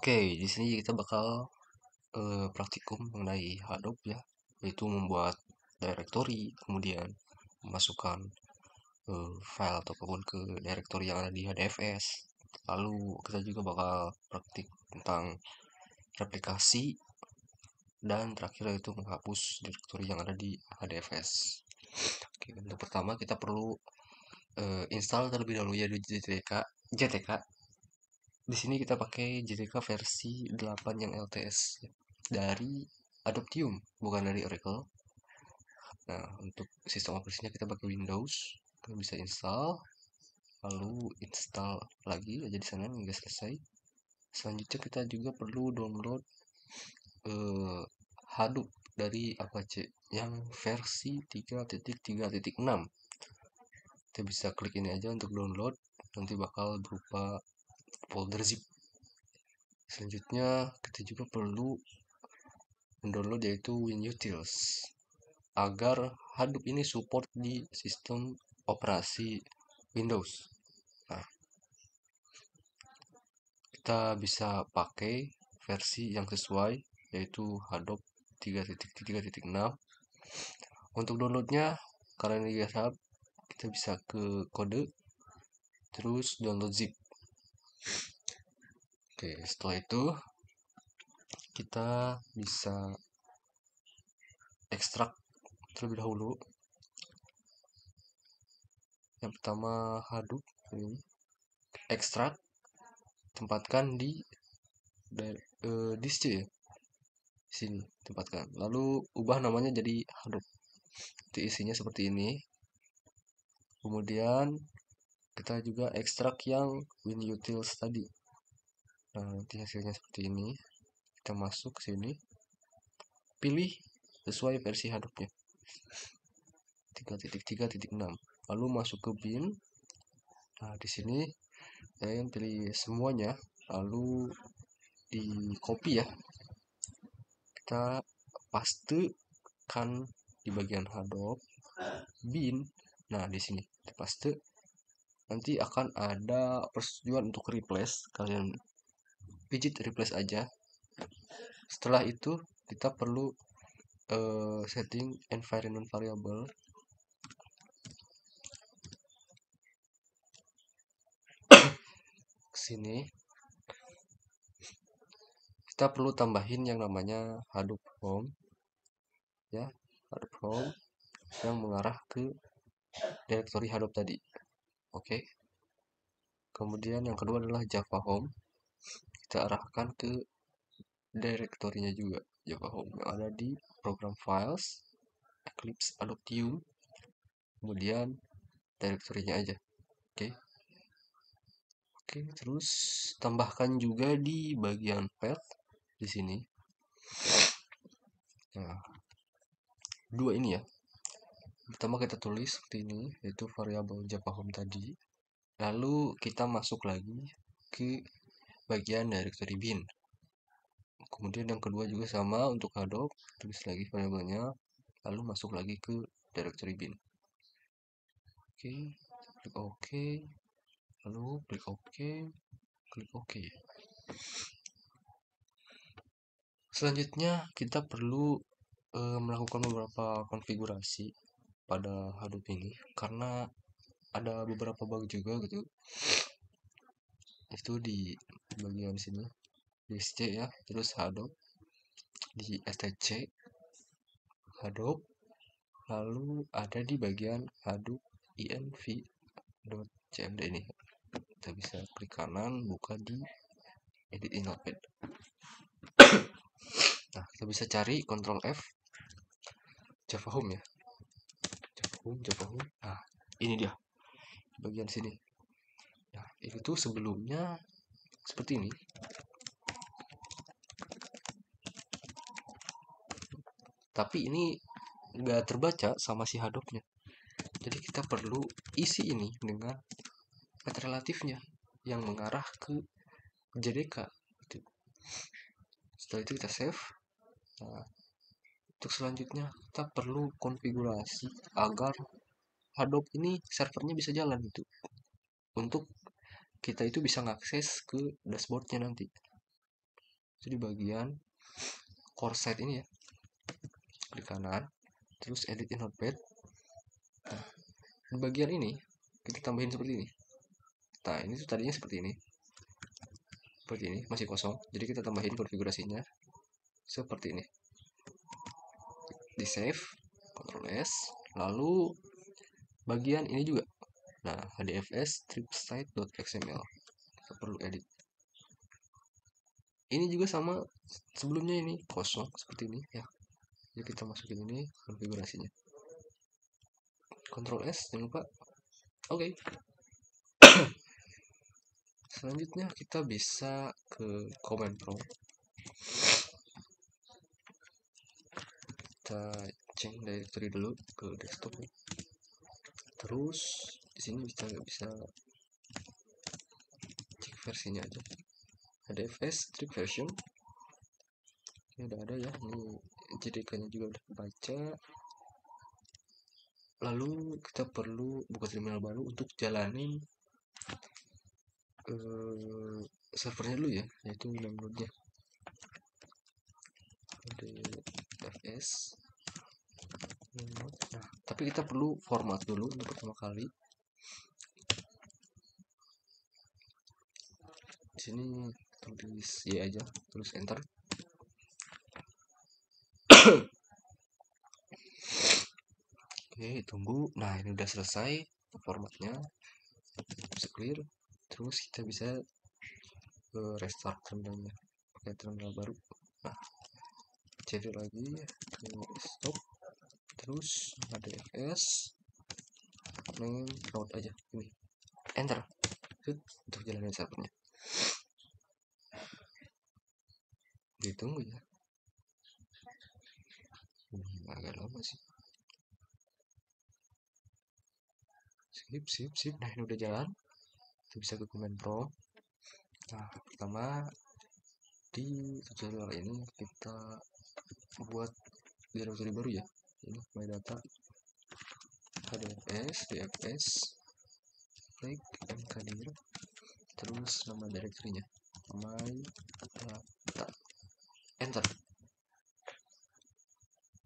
Oke, di sini kita bakal praktikum mengenai Hadoop ya, yaitu membuat directory, kemudian memasukkan file ataupun ke directory yang ada di HDFS. Lalu kita juga bakal praktik tentang replikasi dan terakhir yaitu menghapus directory yang ada di HDFS. Oke, untuk pertama kita perlu install terlebih dahulu ya di JTK. Di sini kita pakai JDK versi 8 yang LTS dari Adoptium, bukan dari Oracle. Nah, untuk sistem operasinya kita pakai Windows. Kita bisa install, lalu install lagi aja di sana hingga selesai. Selanjutnya kita juga perlu download Hadoop dari Apache yang versi 3.3.6. Kita bisa klik ini aja untuk download, nanti bakal berupa folder zip. Selanjutnya kita juga perlu mendownload yaitu WinUtils agar Hadoop ini support di sistem operasi Windows. Nah, kita bisa pakai versi yang sesuai yaitu Hadoop 3.3.6. Untuk downloadnya kalian lihat kita bisa ke kode terus download zip. Oke, setelah itu kita bisa ekstrak terlebih dahulu. Yang pertama Hadoop ini ekstrak, tempatkan di disk ya, sini tempatkan, lalu ubah namanya jadi Hadoop. Nanti isinya seperti ini. Kemudian kita juga ekstrak yang WinUtils tadi. Nah, nanti hasilnya seperti ini. Kita masuk ke sini, pilih sesuai versi Hadoopnya 3.3.6, lalu masuk ke bin. Nah, di sini kalian pilih semuanya, lalu di copy ya, kita pastekan di bagian Hadoop bin. Nah, di sini kita paste, nanti akan ada persetujuan untuk replace, kalian pijit replace aja. Setelah itu kita perlu setting environment variable. Sini kita perlu tambahin yang namanya Hadoop home ya, Hadoop home yang mengarah ke directory Hadoop tadi. Oke. Kemudian yang kedua adalah Java home, kita arahkan ke direktorinya juga, Java home yang ada di program files Eclipse Adoptium, kemudian direktorinya aja. Oke. Terus tambahkan juga di bagian path di sini. Nah, dua ini ya. Pertama kita tulis seperti ini, yaitu variabel Java home tadi. Lalu kita masuk lagi ke bagian directory bin. Kemudian yang kedua juga sama untuk Hadoop, tulis lagi variabelnya, lalu masuk lagi ke directory bin. Oke, klik OK, lalu klik OK, klik OK. Selanjutnya kita perlu melakukan beberapa konfigurasi pada Hadoop ini karena ada beberapa bug juga gitu. Itu di bagian sini di SC ya, terus Hadoop di STC Hadoop, lalu ada di bagian Hadoop env.cmd ini. Kita bisa klik kanan, buka di edit in notepad. Nah, kita bisa cari Ctrl F Java home ya, Java home. Nah, ini dia bagian sini. Nah, itu sebelumnya seperti ini. Tapi ini nggak terbaca sama si Hadoopnya. Jadi kita perlu isi ini dengan path relatifnya yang mengarah ke JDK. Setelah itu kita save. Nah, untuk selanjutnya kita perlu konfigurasi agar Hadoop ini servernya bisa jalan itu, untuk kita itu bisa mengakses ke dashboardnya nanti. itu di bagian core site ini ya, klik kanan, terus edit in notepad. Nah, di bagian ini kita tambahin seperti ini. Nah, ini tuh tadinya seperti ini, masih kosong, jadi kita tambahin konfigurasinya seperti ini. Di save, Ctrl S, lalu bagian ini juga. Nah, hdfs stripsite.xml kita perlu edit. Ini juga sama sebelumnya, ini kosong seperti ini ya. Jadi kita masukin ini konfigurasinya. Ctrl S, jangan lupa. Oke. Selanjutnya kita bisa ke command prompt. Kita change directory dulu ke desktop. Terus di sini bisa cek versinya aja. HDFS strip version. Ini udah ada ya. Ini JDK-nya juga udah baca. Lalu kita perlu buka terminal baru untuk jalanin servernya dulu ya, yaitu downloadnya. HDFS. Nah, tapi kita perlu format dulu untuk pertama kali. Di sini tulis Y aja, terus enter. Oke, tunggu. Nah, ini udah selesai formatnya, bisa clear. Terus kita bisa restart terminalnya pakai terminal baru. Nah, cari lagi ke desktop, terus HDFS main load aja, ini enter untuk jalanin servernya. Ditunggu ya, agak lama sih. Sip. Nah, ini udah jalan. Kita bisa ke command prompt. Nah, pertama di tutorial ini kita buat directory baru ya. Ini my data hdfs dfs klik mkdir, terus nama directory-nya my data, enter.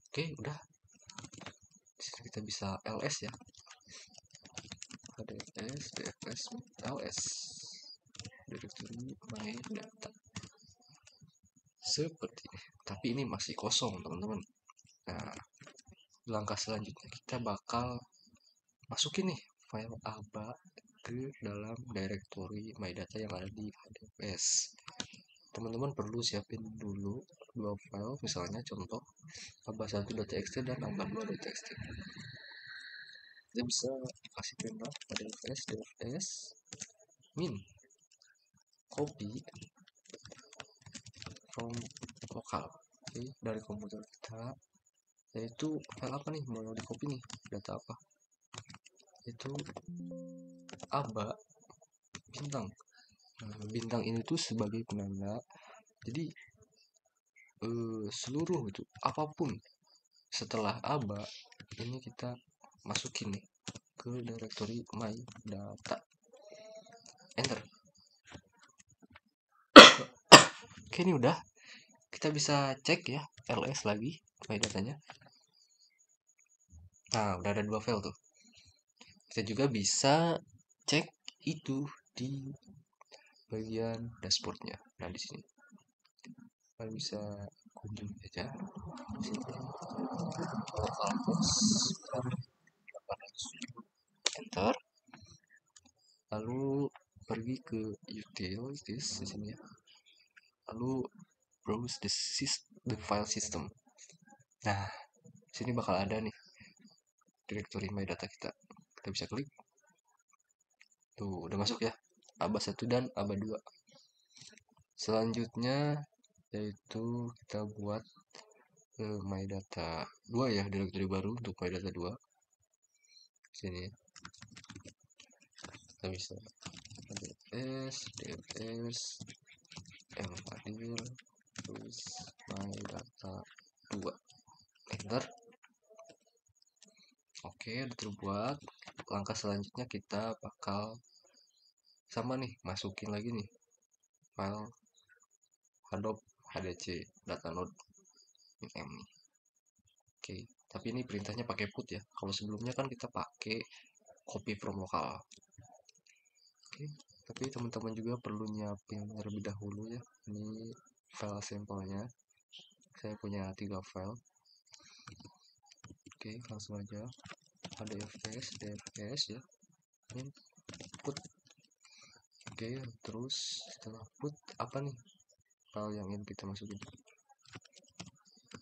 Oke, udah. Disini kita bisa ls ya, hdfs dfs ls directory my data seperti ini. Tapi ini masih kosong teman-teman. Nah, langkah selanjutnya kita bakal masukin nih file aba ke dalam directory my data yang ada di HDFS. Teman-teman perlu siapin dulu dua file, misalnya contoh aba1.txt dan aba2.txt. Kita bisa kasih perintah HDFS dfs min copy from local, dari komputer kita, yaitu file apa nih mau di copy nih, data apa, itu aba bintang. Nah, bintang ini tuh sebagai penanda, jadi seluruh itu apapun setelah aba ini kita masukin nih ke directory my data, enter. Oke, ini udah. Kita bisa cek ya ls lagi my datanya. Nah, udah ada dua file tuh. Kita juga bisa cek itu di bagian dashboardnya. Nah, di sini kalian bisa kunjungi aja di sini. Enter. Lalu pergi ke utilities di sini ya. Lalu browse the file system. Nah, sini bakal ada nih directory my data kita. Kita bisa klik. Tuh, udah masuk ya. aba1 dan aba2. Selanjutnya yaitu kita buat my data 2 ya, directory baru untuk my data 2. Sini. Kita bisa dfs mkdir terus my data 2, enter. Oke, udah terbuat. Langkah selanjutnya kita bakal sama nih, masukin lagi nih file HDC data node m nih. Oke, tapi ini perintahnya pakai put ya. Kalau sebelumnya kan kita pakai copy from lokal. Oke, tapi teman-teman juga perlu nyiapin terlebih dahulu ya. Ini file sampelnya. Saya punya 3 file. Oke, langsung aja. Ada dfs ya. Ini put. Oke, terus setelah put apa nih file yang ingin kita masukin?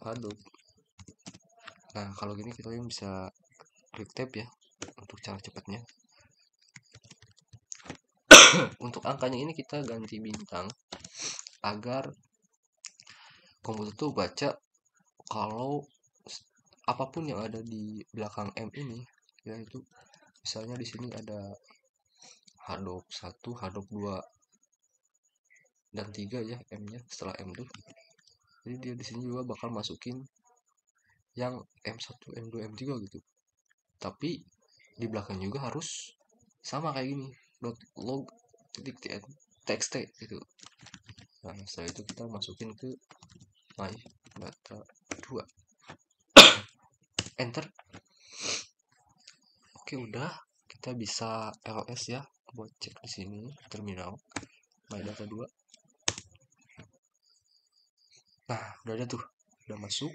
Hadoop. Nah, kalau gini kita bisa klik tab ya untuk cara cepatnya. Untuk angkanya ini kita ganti bintang agar komputer tuh baca kalau apapun yang ada di belakang M ini, yaitu misalnya di sini ada Hadoop 1, Hadoop 2 dan 3 ya M-nya setelah M tuh. Jadi dia di sini juga bakal masukin yang M1, M2, M3 gitu. Tapi di belakang juga harus sama kayak gini, .log .txt gitu. Nah, setelah itu kita masukin ke my data 2. Enter. Oke, udah. Kita bisa ls ya buat cek di sini terminal my data 2. Nah, udah ada tuh. Udah masuk.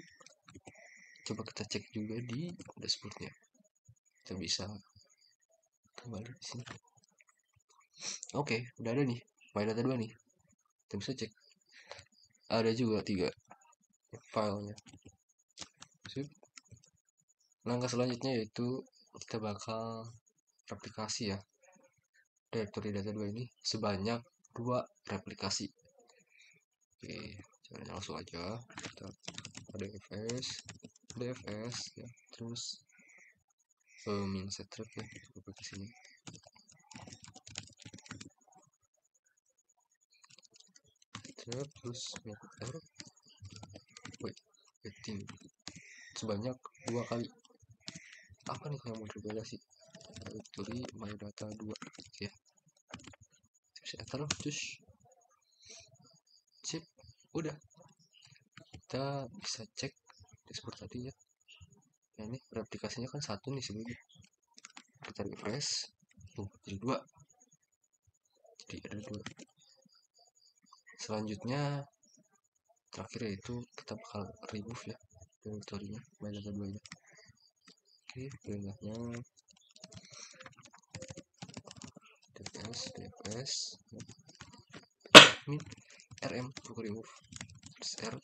Coba kita cek juga di dashboardnya. Kita bisa kembali di sini. Oke, udah ada nih my data 2 nih. Kita bisa cek. Ada juga 3 filenya. Sip. Langkah selanjutnya yaitu kita bakal replikasi ya directory data 2 ini sebanyak 2 replikasi. Oke, caranya langsung aja kita dfs ya, terus min setrap ya, coba ke sini. Terus waiting sebanyak 2 kali. Apa nih yang mau replikasi? Directory my data 2 ya. Terus enter terus sip, udah kita bisa cek dashboard tadi ya. Nah, ini replikasinya kan 1 nih sebelumnya. Kita refresh tuh jadi 2. Jadi ada 2. Selanjutnya terakhir yaitu kita bakal remove ya directory-nya my data 2 nya. Oke, perintahnya dfs min rm untuk remove. Terus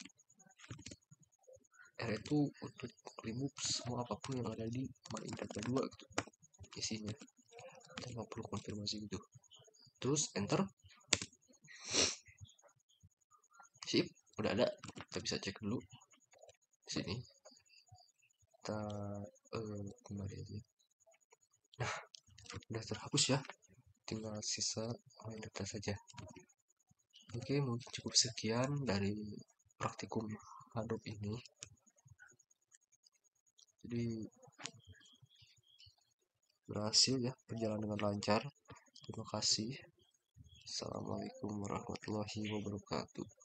r itu untuk remove semua apapun yang ada di my data 2 gitu isinya. Kita nggak perlu konfirmasi gitu. Terus enter. Sip, udah ada. Kita bisa cek dulu di sini. Kita kembali aja. Nah, udah terhapus ya. Tinggal sisa my data saja. Oke, mungkin cukup sekian dari praktikum Hadoop ini. Jadi berhasil ya, berjalan dengan lancar. Terima kasih. Assalamualaikum warahmatullahi wabarakatuh.